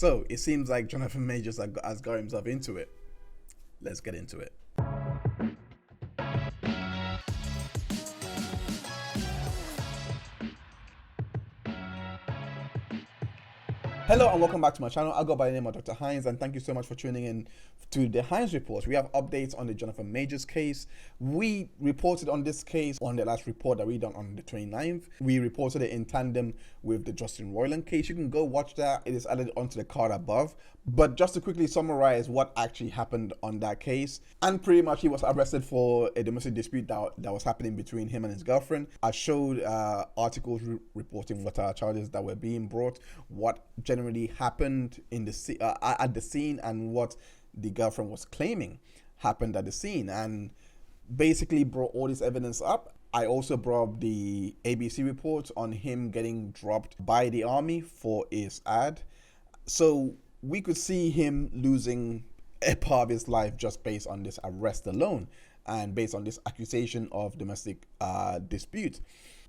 So it seems like Johnathan Majors has got himself into it. Let's get into it. Hello and welcome back to my channel. I go by the name of Dr. Heinz, and thank you so much for tuning in to the Heinz Report. We have updates on the Johnathan Majors case. We reported on this case on the last report that we done on the 29th. We reported it in tandem with the Justin Roiland case. You can go watch that. It is added onto the card above. But just to quickly summarize what actually happened on that case, and pretty much he was arrested for a domestic dispute that was happening between him and his girlfriend. I showed articles reporting what charges that were being brought, what generally happened in the at the scene, and what the girlfriend was claiming happened at the scene, and basically brought all this evidence up. I also brought up the ABC report on him getting dropped by the army for his ad. So we could see him losing a part of his life just based on this arrest alone and based on this accusation of domestic dispute.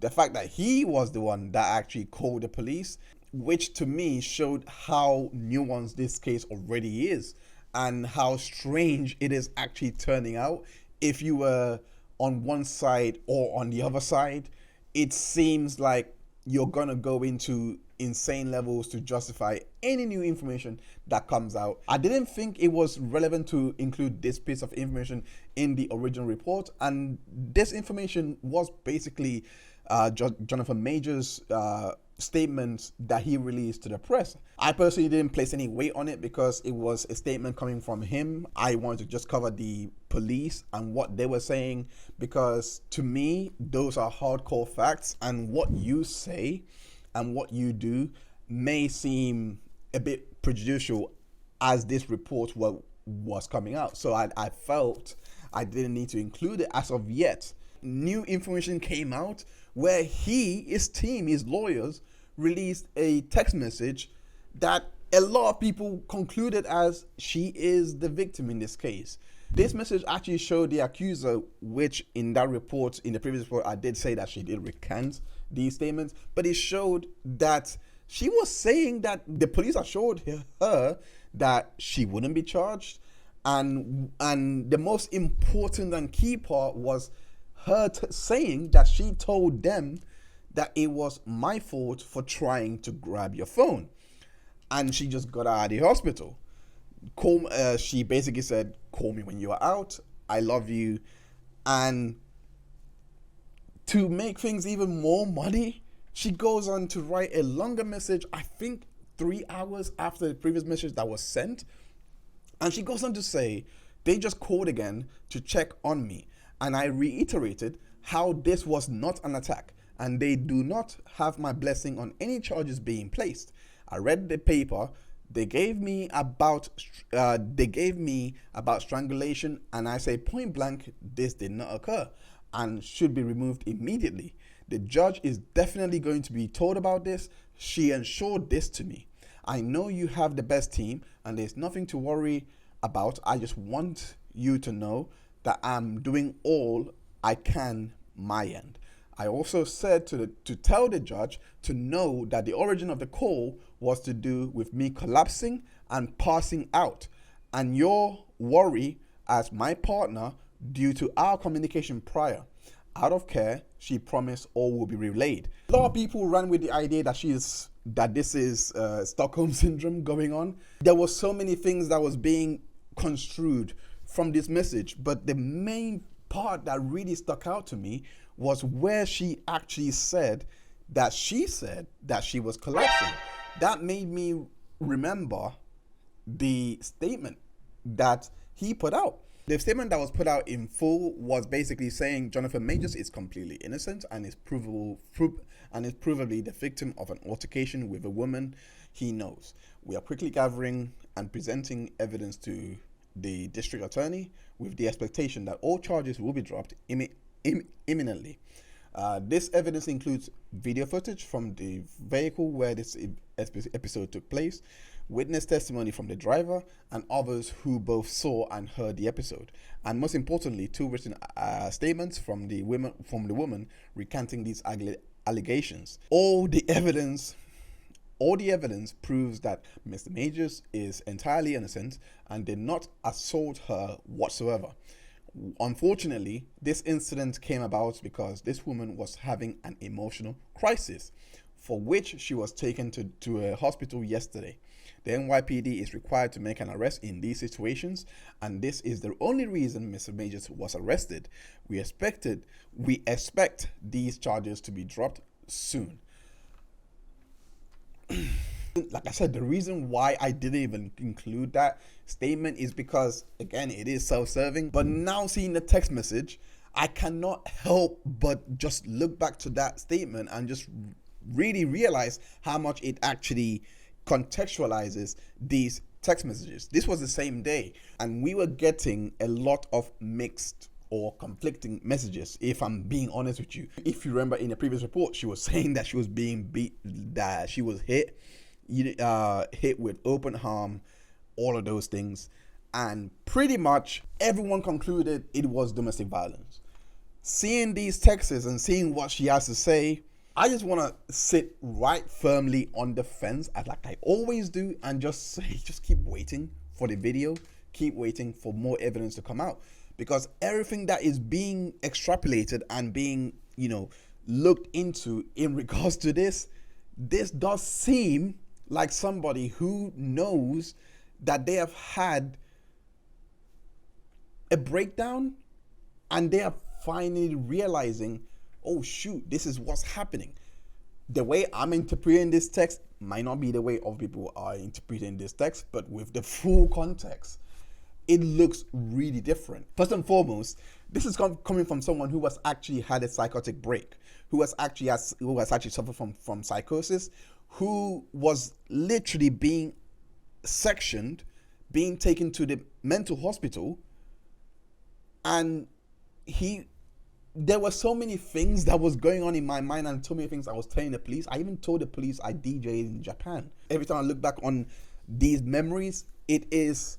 The fact that he was the one that actually called the police, which to me showed how nuanced this case already is and how strange it is actually turning out. If you were on one side or on the other side, it seems like you're gonna go into insane levels to justify any new information that comes out. I didn't think it was relevant to include this piece of information in the original report, and this information was basically Johnathan Majors' statement that he released to the press. I personally didn't place any weight on it because it was a statement coming from him. I wanted to just cover the police and what they were saying, because to me those are hardcore facts, and what you say and what you do may seem a bit prejudicial as this report was coming out. So I felt I didn't need to include it as of yet. New information came out where his team, his lawyers, released a text message that a lot of people concluded as she is the victim in this case. This message actually showed the accuser, which in that report, in the previous report, I did say that she did recant these statements, but it showed that she was saying that the police assured her that she wouldn't be charged, and the most important and key part was her saying that she told them that it was my fault for trying to grab your phone, and she just got out of the hospital. She basically said, "Call me when you are out. I love you." And to make things even more muddy, she goes on to write a longer message, I think 3 hours after the previous message that was sent, and she goes on to say, "They just called again to check on me, and I reiterated how this was not an attack, and they do not have my blessing on any charges being placed. I read the paper. They gave me about strangulation, and I say point blank, this did not occur and should be removed immediately. The judge is definitely going to be told about this. She ensured this to me. I know you have the best team, and there's nothing to worry about. I just want you to know that I'm doing all I can my end. I also said to tell the judge to know that the origin of the call was to do with me collapsing and passing out, and your worry as my partner due to our communication prior. Out of care, she promised all will be relayed." A lot of people ran with the idea that this is Stockholm syndrome going on. There were so many things that was being construed from this message, but the main part that really stuck out to me was where she actually said that she was collapsing. That made me remember the statement that he put out. The statement that was put out in full was basically saying Johnathan Majors is completely innocent and is provably the victim of an altercation with a woman he knows. We are quickly gathering and presenting evidence to the district attorney with the expectation that all charges will be dropped imminently. This evidence includes video footage from the vehicle where this episode took place, witness testimony from the driver and others who both saw and heard the episode, and most importantly, 2 written statements from the woman recanting these allegations. All the evidence All the evidence proves that Mr. Majors is entirely innocent and did not assault her whatsoever. Unfortunately, this incident came about because this woman was having an emotional crisis, for which she was taken to a hospital yesterday. The NYPD is required to make an arrest in these situations, and this is the only reason Mr. Majors was arrested. We expect these charges to be dropped soon. Like I said, the reason why I didn't even include that statement is because, again, it is self-serving. But now seeing the text message, I cannot help but just look back to that statement and just really realize how much it actually contextualizes these text messages. This was the same day, and we were getting a lot of mixed or conflicting messages, if I'm being honest with you. If you remember, in a previous report, she was saying that she was being beat, that she was hit with open harm, all of those things, and pretty much everyone concluded it was domestic violence. Seeing these texts and seeing what she has to say, I just want to sit right firmly on the fence, as like I always do, and just say, just keep waiting for the video, keep waiting for more evidence to come out, because everything that is being extrapolated and being, looked into in regards to this does seem like somebody who knows that they have had a breakdown and they are finally realizing, oh shoot, this is what's happening. The way I'm interpreting this text might not be the way other people are interpreting this text, but with the full context, it looks really different. First and foremost, this is coming from someone who has actually had a psychotic break, who has actually suffered from psychosis, who was literally being sectioned, being taken to the mental hospital, and there were so many things that was going on in my mind, and so many things I was telling the police. I even told the police I DJed in Japan. Every time I look back on these memories, it is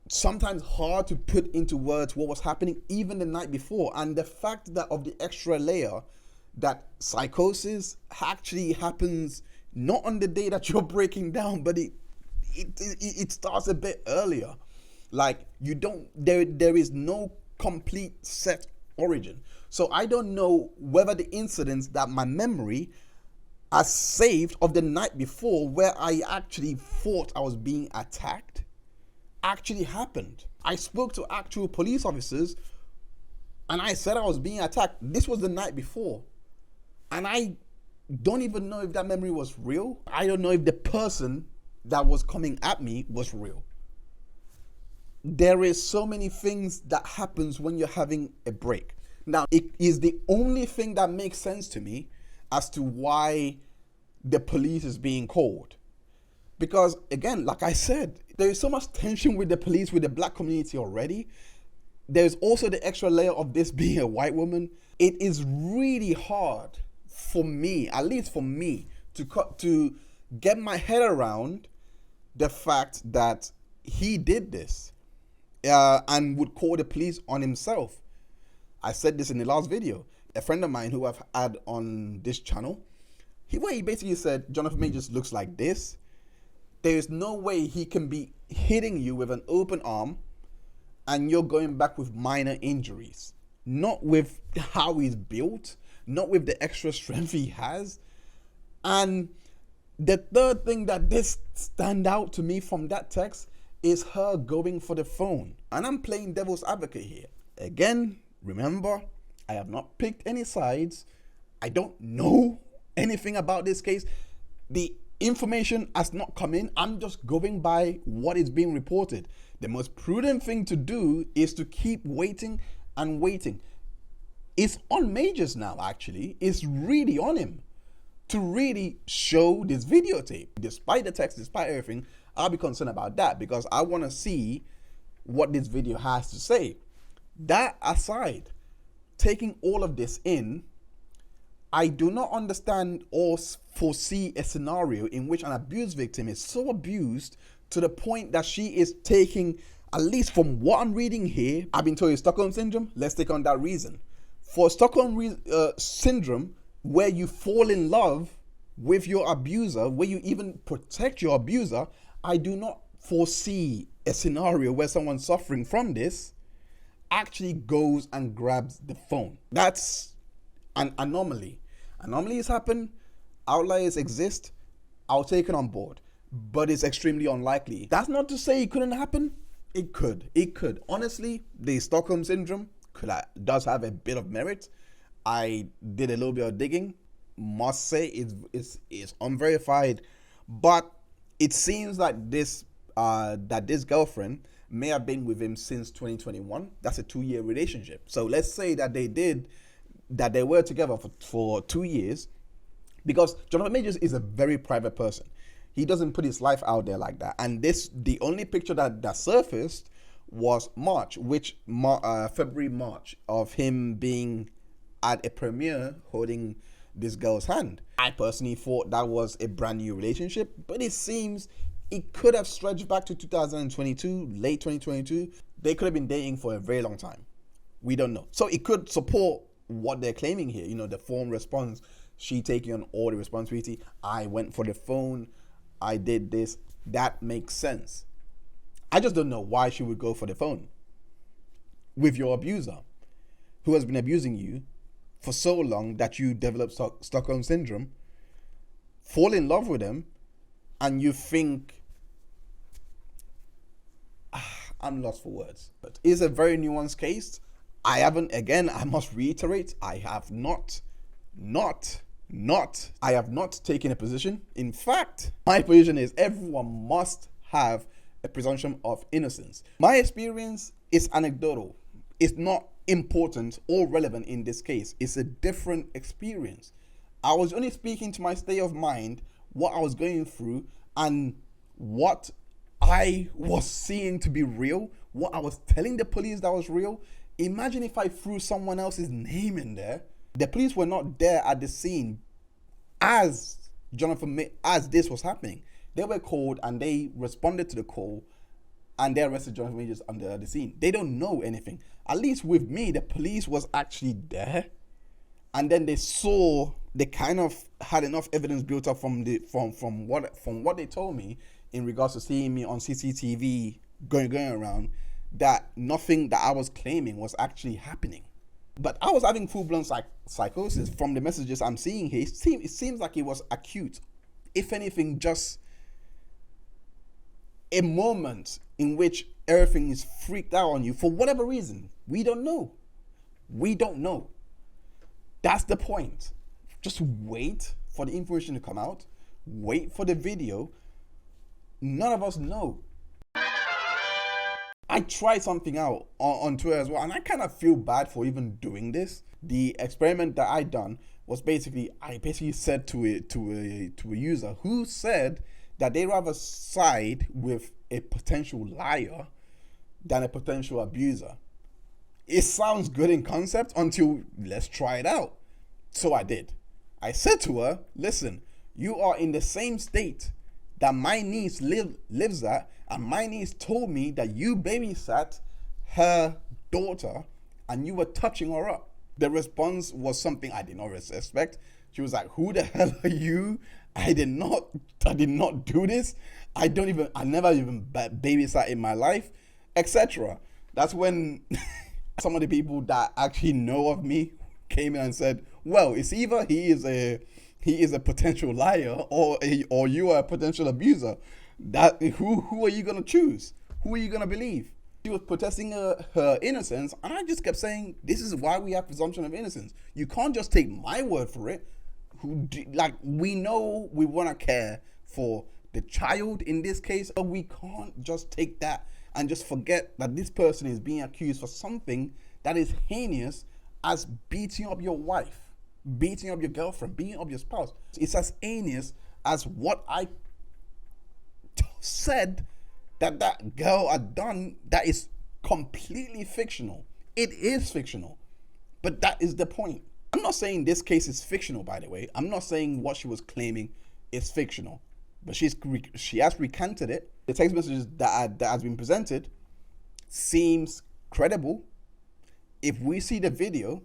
sometimes hard to put into words what was happening even the night before. And the fact that of the extra layer that psychosis actually happens not on the day that you're breaking down, but it starts a bit earlier. Like there is no complete set origin. So I don't know whether the incidents that my memory has saved of the night before, where I actually thought I was being attacked, actually happened. I spoke to actual police officers and I said I was being attacked. This was the night before. And I don't even know if that memory was real. I don't know if the person that was coming at me was real. There is so many things that happens when you're having a break. Now, it is the only thing that makes sense to me as to why the police is being called. Because again, like I said, there is so much tension with the police, with the black community already. There's also the extra layer of this being a white woman. It is really hard for me, at least for me, to get my head around the fact that he did this and would call the police on himself. I said this in the last video. A friend of mine who I've had on this channel, he basically said, Johnathan Majors looks like this. There is no way he can be hitting you with an open arm and you're going back with minor injuries. Not with how he's built, not with the extra strength he has. And the third thing that this stand out to me from that text is her going for the phone. And I'm playing devil's advocate here. Again, remember, I have not picked any sides. I don't know anything about this case. The information has not come in. I'm just going by what is being reported. The most prudent thing to do is to keep waiting and waiting. It's on Majors now, actually. It's really on him to really show this videotape. Despite the text, despite everything, I'll be concerned about that because I want to see what this video has to say. That aside, taking all of this in, I do not understand or foresee a scenario in which an abuse victim is so abused to the point that she is taking, at least from what I'm reading here, I've been told it's Stockholm Syndrome. Let's take on that reason. For Stockholm Syndrome, where you fall in love with your abuser, where you even protect your abuser, I do not foresee a scenario where someone suffering from this actually goes and grabs the phone. That's an anomaly. Anomalies happen, outliers exist, I'll take it on board, but it's extremely unlikely. That's not to say it couldn't happen. It could. Honestly, the Stockholm Syndrome does have a bit of merit. I did a little bit of digging. Must say it's unverified, but it seems like this girlfriend may have been with him since 2021. That's a 2-year relationship. So let's say that they were together for 2 years, because Johnathan Majors is a very private person. He doesn't put his life out there like that. And the only picture that surfaced was February, March, of him being at a premiere holding this girl's hand. I personally thought that was a brand new relationship, but it seems it could have stretched back to 2022, late 2022. They could have been dating for a very long time. We don't know. So it could support what they're claiming here. The phone response, she taking on all the responsibility. I went for the phone, I did this. That makes sense. I just don't know why she would go for the phone with your abuser, who has been abusing you for so long that you develop Stockholm Syndrome, fall in love with him, and you think, I'm lost for words. But it's a very nuanced case. I must reiterate, I have not taken a position. In fact, my position is everyone must have a presumption of innocence. My experience is anecdotal. It's not important or relevant in this case. It's a different experience. I was only speaking to my state of mind, what I was going through, and what I was seeing to be real, what I was telling the police that was real. Imagine if I threw someone else's name in there. The police were not there at the scene as this was happening. They were called and they responded to the call, and they arrested Johnathan Majors under the scene. They don't know anything. At least with me, the police was actually there, and then they kind of had enough evidence built up from what they told me in regards to seeing me on CCTV going around, that nothing that I was claiming was actually happening. But I was having full-blown psychosis from the messages I'm seeing here. It seems like it was acute. If anything, just a moment in which everything is freaked out on you for whatever reason. We don't know. That's the point. Just wait for the information to come out. Wait for the video. None of us know. I tried something out on Twitter as well, and I kind of feel bad for even doing this. The experiment that I done was I said to a user who said that they rather side with a potential liar than a potential abuser. It sounds good in concept until let's try it out. So I did. I said to her, listen, you are in the same state that my niece lives at, and my niece told me that you babysat her daughter and you were touching her up. The response was something I did not expect. She was like, who the hell are you? I did not do this. I never even babysat in my life, etc. That's when some of the people that actually know of me came in and said, well, it's either he is a potential liar or you are a potential abuser. That who are you gonna choose? Who are you gonna believe? She was protesting her innocence, and I just kept saying, this is why we have presumption of innocence. You can't just take my word for it. We know we wanna care for the child in this case, but we can't just take that and just forget that this person is being accused for something that is heinous as beating up your wife, beating up your girlfriend, beating up your spouse. It's as heinous as what I said that girl had done. That is completely fictional. It is fictional, but that is the point. I'm not saying this case is fictional, by the way. I'm not saying what she was claiming is fictional, but she has recanted it. The text messages that has been presented seems credible. If we see the video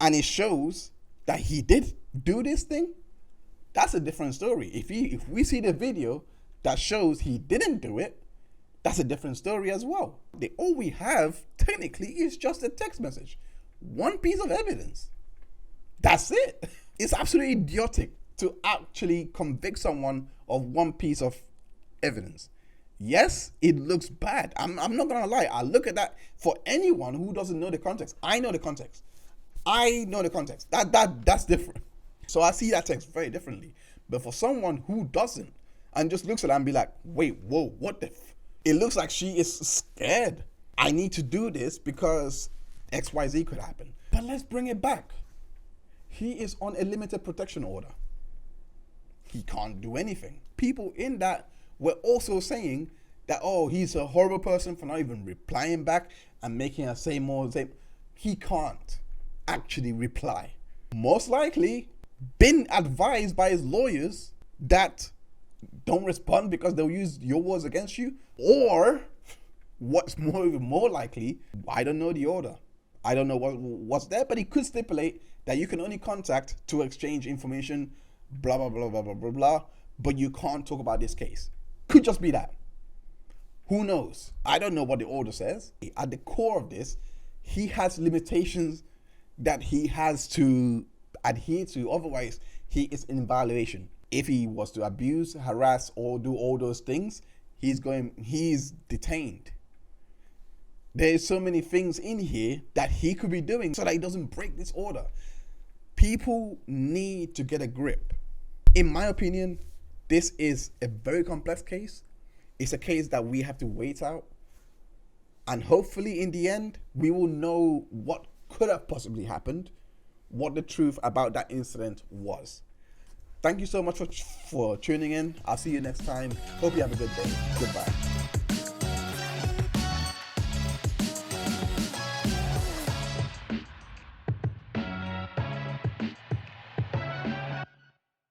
and it shows that he did do this thing, that's a different story. If we see the video that shows he didn't do it, that's a different story as well. All we have technically is just a text message, one piece of evidence. That's it. It's absolutely idiotic to actually convict someone of one piece of evidence. Yes, it looks bad. I'm not gonna lie. I look at that. For anyone who doesn't know the context, I know the context. That's different. So I see that text very differently. But for someone who doesn't and just looks at it and be like, wait, whoa, what the it looks like she is scared. I need to do this because XYZ could happen. But let's bring it back. He is on a limited protection order. He can't do anything. People in that were also saying that, oh, he's a horrible person for not even replying back and making her say more. He can't actually reply. Most likely been advised by his lawyers that don't respond because they'll use your words against you. Or what's even more likely, I don't know the order. I don't know what's there, but he could stipulate that you can only contact to exchange information, blah, blah, blah, blah, blah, blah, blah, but you can't talk about this case. Could just be that. Who knows? I don't know what the order says. At the core of this, he has limitations that he has to adhere to. Otherwise, he is in violation. If he was to abuse, harass, or do all those things, he's detained. There's so many things in here that he could be doing so that he doesn't break this order. People need to get a grip. In my opinion, this is a very complex case. It's a case that we have to wait out. And hopefully in the end, we will know what could have possibly happened, what the truth about that incident was. Thank you so much for tuning in. I'll see you next time. Hope you have a good day. Goodbye.